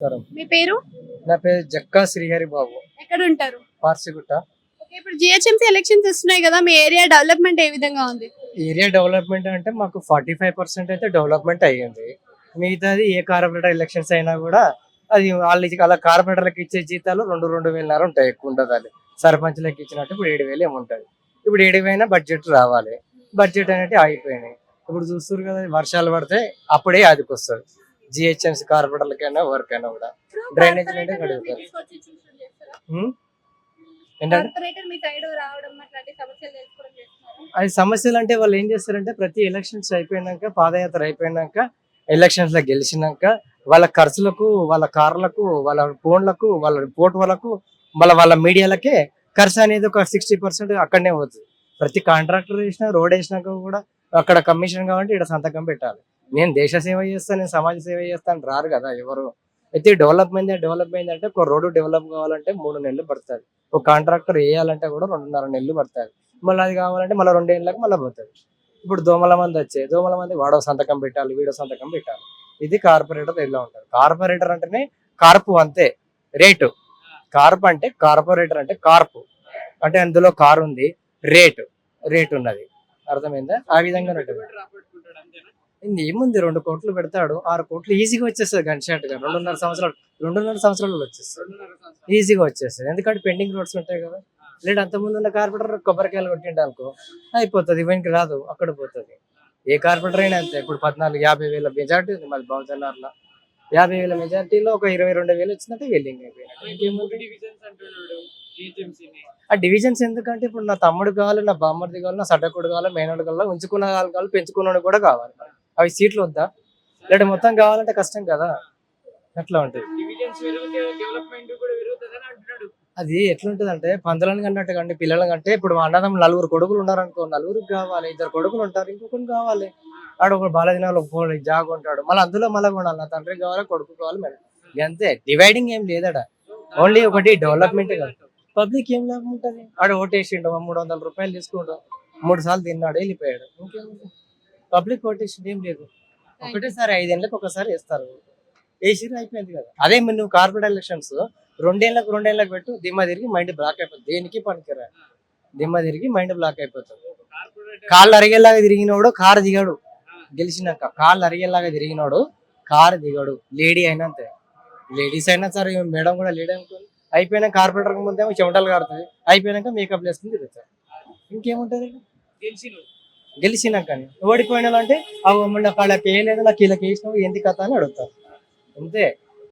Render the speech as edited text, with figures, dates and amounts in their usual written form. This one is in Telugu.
నమస్కారం. మీ పేరు? నా పేరు జక్కా శ్రీహరి బాబు. ఎక్కడ ఉంటారు? పార్సిగుట్ట. ఓకే, ఇప్పుడు జిహెచ్ఎంసీ ఎలక్షన్స్ వస్తున్నాయి కదా, మీ ఏరియా డెవలప్మెంట్ ఏ విధంగా ఉంది? ఏరియా డెవలప్మెంట్ అంటే మాకు 45% అయితే డెవలప్మెంట్ అయ్యింది. మిగతాది ఏ కార్పొరేటర్ ఎలక్షన్స్ అయినా కూడా అది వాళ్ళకి అలా కార్పొరేటర్లకు ఇచ్చే జీతాలు 2,500 ఉంటాయి. ఎక్కువ ఉండదు. అది సర్పంచ్లకు ఇచ్చినట్టు ఇప్పుడు 7,000 ఏమో ఉంటుంది. ఇప్పుడు 7,000 బడ్జెట్ రావాలి. బడ్జెట్ అనేది ఆగిపోయినాయి. ఇప్పుడు చూస్తారు కదా, వర్షాలు పడితే అప్పుడే అదికి వస్తుంది. జిహెచ్ఎంసీ కార్పొరేటర్లకైనా ఎవరికైనా కూడా డ్రైనేజ్ అంటే కడుగుతారు. ఏంటంటే కార్పొరేటర్ మీ సైడ్ రావడం అట్లాంటి సమస్యలు తెలుసుకోవడం చేస్తున్నారు. అది సమస్యలు అంటే వాళ్ళు ఏం చేస్తారంటే ప్రతి ఎలక్షన్స్ అయిపోయినాక, పాదయాత్ర అయిపోయినాక, ఎలక్షన్స్ లో గెలిచినాక వాళ్ళ ఖర్చులకు, వాళ్ళ కార్లకు, వాళ్ళ ఫోన్లకు, వాళ్ళ ఫోటోలకు, వాళ్ళ మీడియాలకే ఖర్చు అనేది ఒక 60% అక్కడనే పోతుంది. ప్రతి కాంట్రాక్టర్ వేసినా, రోడ్ వేసినాక కూడా అక్కడ కమిషన్ కావాలంటే ఇక్కడ సంతకం పెట్టాలి. నేను దేశ సేవ చేస్తాను, నేను సమాజ సేవ చేస్తాను రారు కదా ఎవరు. అయితే డెవలప్మెంట్ అంటే ఒక రోడ్డు డెవలప్ కావాలంటే 3 నెలలు పడుతుంది. ఒక కాంట్రాక్టర్ వేయాలంటే కూడా 2.5 నెలలు పడుతుంది. మళ్ళీ అది కావాలంటే మళ్ళీ 2 ఏళ్ళకి మళ్ళీ పోతుంది. ఇప్పుడు దోమల మంది వచ్చాయి. దోమల మంది వాడో సంతకం పెట్టాలి, వీడో సంతకం పెట్టాలి. ఇది కార్పొరేటర్ ఇలా ఉంటుంది. కార్పొరేటర్ అంటేనే కార్పు, అంతే. రేటు కార్ప్ అంటే, కార్పొరేటర్ అంటే కార్పు అంటే అందులో కారు ఉంది, రేట్ ఉన్నది. అర్థమైందా? ఆ విధంగా ఏముంది, 2 కోట్లు పెడతాడు, 6 కోట్లు ఈజీగా వచ్చేస్తుంది. గన్షాట్ గా 2.5 సంవత్సరాలు వచ్చేస్తుంది. ఈజీగా వచ్చేస్తుంది. ఎందుకంటే పెండింగ్ రోడ్స్ ఉంటాయి కదా. లేదు అంతకుముందు ఉన్న కార్పొరేటర్ కొబ్బరికాయలు కొట్టిండు అనుకో అయిపోతుంది, ఇవన్నీ రాదు, అక్కడ పోతుంది. ఏ కార్పొరేటర్ అయినా అంతే. ఇప్పుడు 50,000 మెజార్టీ ఉంది మాది బహుజనార్లో. 50,000 మెజార్టీలో ఒక 22,000 వచ్చిందంటే వెల్లింగ్ అయిపోయినట్టు. ఆ డివిజన్స్ ఎందుకంటే ఇప్పుడు నా తమ్ముడు కావాలి, నా బామ్మర్ది కావాలి, నా సడ్డకుడు కావాలి, మేనోడు కావాలి, ఉంచుకున్న వాళ్ళు కావాలి, పెంచుకున్నాడు కూడా కావాలి. అవి సీట్లు వద్దా? లేదా మొత్తం కావాలంటే కష్టం కదా. అట్లా ఉంటుంది. అది ఎట్లుంటది అంటే పందులను కన్నట్టు కంటే పిల్లలు కంటే, ఇప్పుడు మా అన్నదం 4 కొడుకులు ఉన్నారనుకో, 4కి కావాలి. 2 కొడుకులు ఉంటారు, ఇంకొకరు కావాలి. ఆడ ఒక బాలదినాలు ఒక జాగ్ ఉంటాడు, మళ్ళీ అందులో మళ్ళీ కొనాలి. నా తండ్రికి కావాలి, కొడుకు కావాలి, మేడం. అంతే. డివైడింగ్ ఏం లేదట. ఓన్లీ ఒకటి డెవలప్మెంట్ కాదు. పబ్లిక్ ఏం లాభం ఉంటుంది? ఆడ ఓటేసిండు, 300 రూపాయలు తీసుకుంటూ 3 సార్లు తిన్నాడు, వెళ్ళిపోయాడు. ఇంకేముంది? పబ్లిక్ ఓటేసిండు ఏం లేదు. ఒకటేసారి 5 ఏళ్ళకి ఒకసారి వేస్తారు. వేసిరు, అయిపోయింది కదా. అదే నువ్వు కార్పొరేట్ ఎలక్షన్స్ 2 ఏళ్ళకి పెట్టు, దిమ్మ తిరిగి మైండ్ బ్లాక్ అయిపోతుంది. దేనికి పనికిరా, దిమ్మ తిరిగి మైండ్ బ్లాక్ అయిపోతుంది. కాళ్ళు అరిగేలాగా తిరిగినోడు కారు దిగాడు. గెలిచినాక కాళ్ళు అరిగేలాగా తిరిగినోడు కారు దిగాడు. లేడీ అయినా అంతే. లేడీస్ అయినా సరే, మేడం కూడా లేడీ అనుకోండి. అయిపోయినా కార్పొరేటర్ ముందేమో చెమటలు కారుతుంది, అయిపోయినాక మేకప్ వేసుకుని తిరుగుతారు. ఇంకేముంటది? గెలిచినాక ఓడిపోయిన అంటే అవి కాళ్ళకి వేయలేదు, నాకు వీళ్ళకి వేసినావు, ఏంటి కథ అని అడుగుతారు. అంతే.